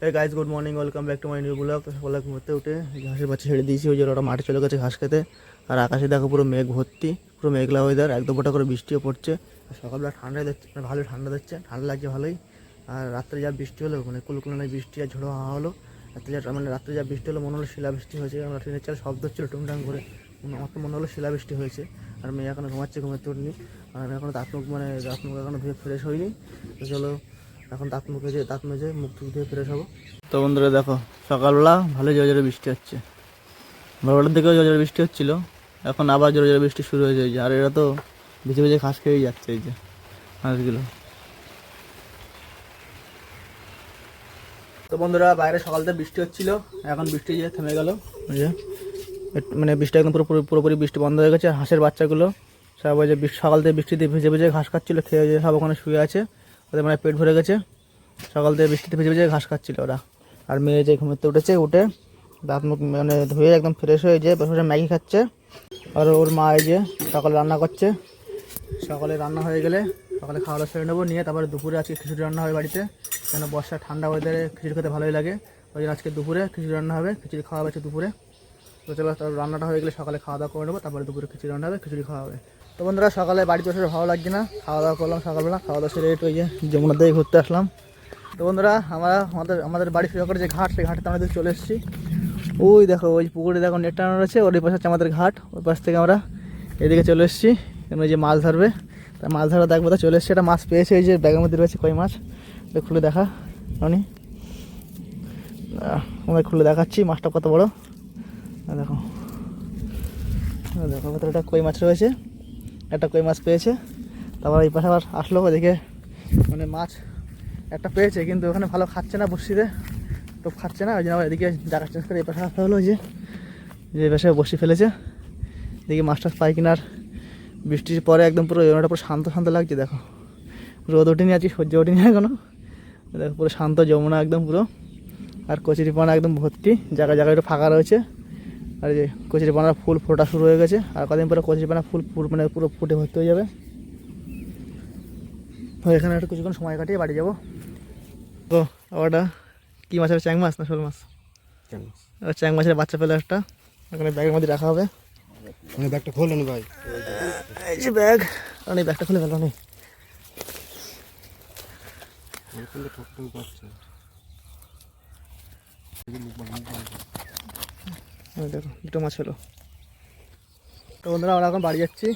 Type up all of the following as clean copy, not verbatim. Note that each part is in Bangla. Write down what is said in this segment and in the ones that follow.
Hey guys good morning welcome back to my new blog. তো সকালে ঘুরতে উঠে ঘাসের বাচ্চা ছেড়ে দিয়েছি, ওই যে ওরা মাঠে চলে গেছে ঘাস খেতে। আর আকাশে দেখো পুরো মেঘ ভর্তি, পুরো মেঘলা ওয়েদার, একদম ফোঁটা করে বৃষ্টিও পড়ছে। সকালবেলা ঠান্ডা দিচ্ছে, মানে ভালোই ঠান্ডা দিচ্ছে, ঠান্ডা লাগছে ভালোই। আর রাত্রে যা বৃষ্টি হলো, মানে কুলকুলানো বৃষ্টি আর ঝোড়ো হাওয়া হলো। রাত্রে যা বৃষ্টি হলো মনে হলো শিলাবৃষ্টি হয়েছে। আমরা ট্রেনের চাল শব্দ হচ্ছিলো টুংটাং করে, আমার তো মনে হলো শিলাবৃষ্টি হয়েছে। আর মেয়ে এখনো ঘুমাচ্ছে, ঘুমাতে উঠনি। আর এখনো দাঁত মুখ এখনো ধুয়ে ফ্রেশ হয়নি। তো চলো এখন দাঁত মেজে মুখ টুক ধুয়ে ফ্রেশ হবো। তো বন্ধুরা দেখো সকালবেলা ভালোই জোরে জোরে বৃষ্টি হচ্ছে, ভোরবেলার দিকেও জোরে জোরে বৃষ্টি হচ্ছিলো, এখন আবার জোরে জোরে বৃষ্টি শুরু হয়েছে। আর এরা তো ভিজে ভিজে ঘাস খেয়েই যাচ্ছে, এই যে ঘাসগুলো। তো বন্ধুরা বাইরে সকালতে বৃষ্টি হচ্ছিল, এখন বৃষ্টি যে থেমে গেল, মানে বৃষ্টি একদম পুরোপুরি বৃষ্টি বন্ধ হয়ে গেছে। হাঁসের বাচ্চাগুলো সব ওই যে সকাল থেকে বৃষ্টিতে ভিজে ভিজে ঘাস খাচ্ছিলো, খেয়ে সব ওখানে শুয়ে আছে, ওদের মানে পেট ভরে গেছে। সকাল থেকে বৃষ্টিতে ভিজে ভিজে ঘাস খাচ্ছিল ওরা। আর মেয়ে যে ঘুমোতে উঠেছে, উঠে দাঁত মুখ মানে ধুয়ে একদম ফ্রেশ হয়ে যে বসে বসে ম্যাগি খাচ্ছে। আর ওর মা এই যে সকালে রান্না করছে। সকালে রান্না হয়ে গেলে সকালে খাওয়া দাওয়া সেরে নেবো, নিয়ে তারপরে দুপুরে আজকে খিচুড়ি রান্না হবে বাড়িতে। কেন বর্ষা ঠান্ডা ওয়েদারে খিচুড়ি খেতে ভালোই লাগে, ওই জন্য আজকে দুপুরে খিচুড়ি রান্না হবে, খিচুড়ি খাওয়া হচ্ছে দুপুরে। তো চলো তারপর রান্নাটা হয়ে গেলে সকালে খাওয়া দাওয়া করে নেবো, তারপরে দুপুরে খিচুড়ি রান্না হবে, খিচুড়ি খাওয়া হবে। তো বন্ধুরা সকালে বাড়িতে বসে ভালো লাগছে না, খাওয়া দাওয়া করলাম সকালবেলা, খাওয়া দাওয়া সেরে একটু ওই যে যমুনার দিকে ঘুরতে আসলাম। তো বন্ধুরা আমাদের বাড়ি শুরু করে যে ঘাট, সেই ঘাটে আমরা চলে এসেছি। ওই দেখো ওই পুকুরে দেখো নেট টানানো রয়েছে, ওই পাশে হচ্ছে আমাদের ঘাট, ওই পাশ থেকে আমরা এদিকে চলে এসেছি। ওই যে মাছ ধরবে, তা মাছ ধরা দেখবো, তা চলে এসেছি। একটা মাছ পেয়েছে, এই যে ব্যাগের মধ্যে রয়েছে কই মাছ, খুলে দেখা আমি খুলে দেখাচ্ছি মাছটা কত বড়। দেখো দেখো কত একটা কই মাছ রয়েছে, একটা কই মাছ পেয়েছে। তারপর এই পাশে আবার আসলো, ওদিকে মানে মাছ একটা পেয়েছে, কিন্তু ওখানে ভালো খাচ্ছে না, বসিতে টোপ খাচ্ছে না, ওই জন্য আবার এদিকে জায়গা চেঞ্জ করে এই পাশে আসতে হলো। যে এই পাশে বসি ফেলেছে, এদিকে মাছ টাছ পাই কিনার। বৃষ্টির পরে একদম পুরো যমুনাটা পুরো শান্ত শান্ত লাগছে। দেখো রোদ ওঠেনি, আজকে সহ্য ওঠেনি এখনো। দেখো পুরো শান্ত যমুনা একদম পুরো। আর কচুরিপানা একদম ভর্তি, জায়গায় জায়গায় একটু ফাঁকা রয়েছে। আর যে কচুরিপানার ফুল ফোটা শুরু হয়ে গেছে, আর কদিন পরে কচুরিপানা ফুল মানে পুরো ফুটে ভর্তি হয়ে যাবে। তো এখানে একটু কিছুক্ষণ সময় কাটিয়ে বাড়ি যাবো। তো ওটা কী মাছ হবে, চ্যাং মাছ না শোল মাছ? চ্যাং মাছের বাচ্চা পেলে একটা, ওখানে ব্যাগের মধ্যে রাখা হবে। ব্যাগটা খোলেন ভাই, এই যে ব্যাগ, অনেক ব্যাগটা খুলে ফেলো অনেক। দেখো দুটো মাছ হলো। তো বন্ধুরা আমরা এখন বাড়ি যাচ্ছি,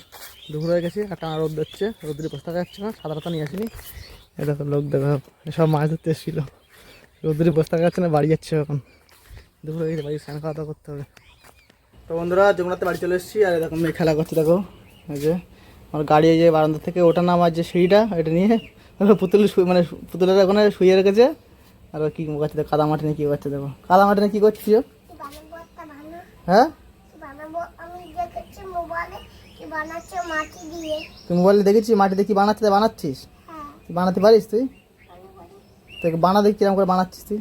দুপুর হয়ে গেছে, আর টানা রোদ দিচ্ছে, রোদ্রে বসে থাকা যাচ্ছে না, সাদা পাতা নিয়ে আসিনি। এই দেখো লোক দেখো সব মাছ ধরতে এসেছিলো, রোদ্রে বসে থাকা যাচ্ছে না, বাড়ি যাচ্ছে এখন, দুপুর হয়ে গেছে, বাড়ি স্নান খাওয়া দাওয়া করতে হবে। তো বন্ধুরা যমুনাতে বাড়ি চলে এসেছি, আর দেখো মেয়ে খেলা করছে। দেখো এই যে আমার গাড়ি, এই যে বারান্দা থেকে ওটা নামার যে সিঁড়িটা, এটা নিয়ে পুতুলের মানে পুতুলের ওখানে শুয়ে রেখেছে। আর কি করছে, কাদা মাটি নিয়ে কী করছে, দেখো কাদা মাটি নিয়ে কী করছিস? হ্যাঁ তুই মোবাইলে দেখেছিস মাটি দিয়ে কি বানাচ্ছে, বানাচ্ছিস? তুই বানাতে পারিস? তুই তোকে বানা দেখি কিরম করে বানাচ্ছিস, তুই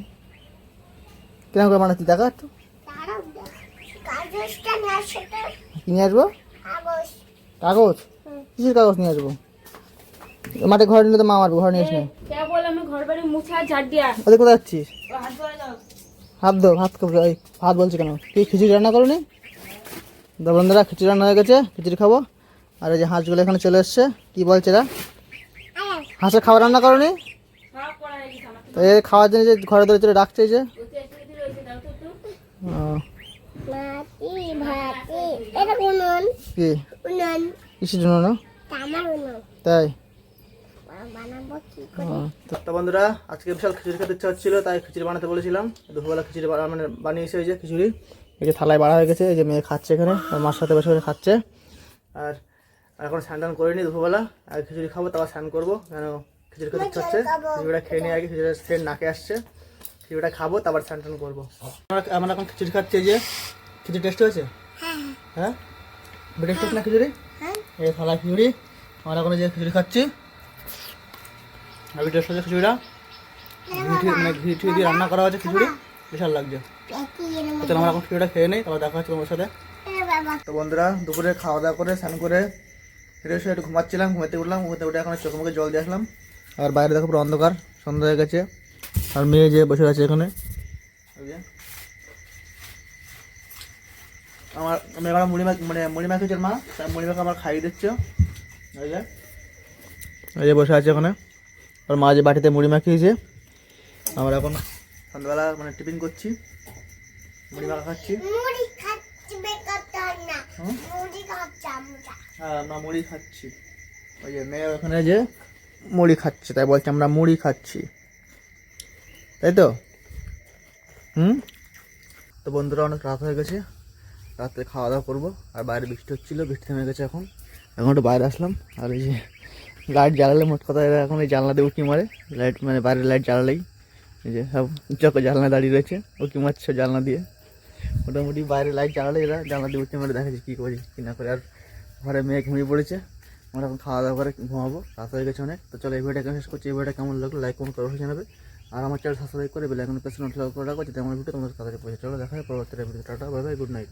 কিরম করে বানাচ্ছিস দেখা একটু। কি নিয়ে আসবো? কাগজ? কিসের কাগজ নিয়ে আসবো? মাঠে ঘরে নিলে তো মা মারবো, ঘরে নিয়ে এসে কোথায় যাচ্ছিস? হাত দো, ভাত বলছি কেন? তুই খিচুড়ি রান্না করো নি? বন্ধুরা খিচুড়ি রান্না হয়ে গেছে, খিচুড়ি খাবো। আর এই যে হাঁসগুলো এখানে চলে এসছে, কি বলছে এরা? হাঁসের খাবার রান্না করো নি? তো এই খাওয়ার জন্য যে ঘরে ধরে চলে ডাকছে, যে কিসের জন্য না তাই? তো বন্ধুরা আজকে বিশাল খিচুড়ি খেতে ইচ্ছা হচ্ছিলো, তাই খিচুড়ি বানাতে বলেছিলাম। দুপুরবেলা খিচুড়ি মানে বানিয়েছে, ওই যে খিচুড়ি, এই যে থালায় বাড়া হয়ে গেছে, এই যে মেয়ে খাচ্ছে এখানে, আর মার সাথে বসে খাচ্ছে। আর এখন স্নান টান করিনি দুপুরবেলা, আর খিচুড়ি খাবো, তারপর স্নান করবো, কেন খিচুড়ি খেতে ইচ্ছা হচ্ছে। খিচুড়িটা খেয়ে নিয়ে আগে, খিচুড়িটা সেন্ট নাকে আসছে, খিচুড়িটা খাবো, তারপর স্নান টান করবো। আমরা এখন খিচুড়ি খাচ্ছি, যে খিচুড়ি টেস্ট হয়েছে? হ্যাঁ টেস্ট হচ্ছে না খিচুড়ি? এই থালায় খিচুড়ি, আমরা এখন যে খিচুড়ি খাচ্ছি, আমি টেস্ট হচ্ছে খিচুড়িটা, মানে ঘি ঠি দিয়ে রান্না করা হয়েছে খিচুড়ি, বিশাল লাগছে। চলো আমরা এখন খিচুড়িটা খেয়ে নেই, তারপর দেখা হচ্ছে তোমার সাথে। তো বন্ধুরা দুপুরে খাওয়া দাওয়া করে স্নান করে ফিরে এসে একটু ঘুমাচ্ছিলাম, ঘুমাতে উঠলাম, ঘুমাতে উঠে এখন চোখে মুখে জল দিয়ে আসলাম। আর বাইরে দেখো পুরো অন্ধকার, সন্ধ্যা হয়ে গেছে। আর মেয়ে যে বসে আছে এখানে, ওই যে আমার মেয়ে আমার মুড়ি মাখিয়েছে মা, তাই মুড়ি মাখা আমার খাইয়ে দিচ্ছে। এই যে বসে আছে ওখানে, আর মা যে বাটিতে মুড়ি মাখিয়েছে, আমরা এখন সন্ধ্যাবেলা মানে টিফিন করছি, মুড়ি মাখা খাচ্ছি। হ্যাঁ আমরা মুড়ি খাচ্ছি। ওই যে মেয়ে ওখানে যে মুড়ি খাচ্ছে, তাই বলছে আমরা মুড়ি খাচ্ছি, তাই তো। তো বন্ধুরা অনেক রাত হয়ে গেছে, রাতে খাওয়া দাওয়া করবো। আর বাইরে বৃষ্টি হচ্ছিলো, বৃষ্টি থেমে গেছে এখন একটু বাইরে আসলাম। আর এই যে লাইট জ্বালালে, মোট কথা এখন এই জানলা দিয়ে উঁকি মারে, লাইট মানে বাইরের লাইট জ্বালালেই এই যে সব চোখে জানলা দাঁড়িয়ে রয়েছে, উঁকি মারছে জানলা দিয়ে। মোটামুটি বাইরে লাইট জ্বালালে এরা জানলা দিয়ে উঁকি মারে দেখাচ্ছে কী করি কী না করে। আর ঘরে মেয়ে ঘুমিয়ে পড়েছে, আমরা এখন খাওয়া দাওয়া করে ঘুমাবো, রাত হয়ে গেছে অনেক। তো চলো এই ভিডিওটা শেষ করছি। এই ভিডিওটা কেমন লাগলো লাইক কমেন্ট করে জানাবে, আর আমার চ্যানেল সাবস্ক্রাইব করে বেল আইকন প্রেস করে রাখো, যাতে আমার ভিডিও তোমাদের কাছে পৌঁছে। চলো দেখা হয় পরবর্তী video. Tata, bye bye, good night.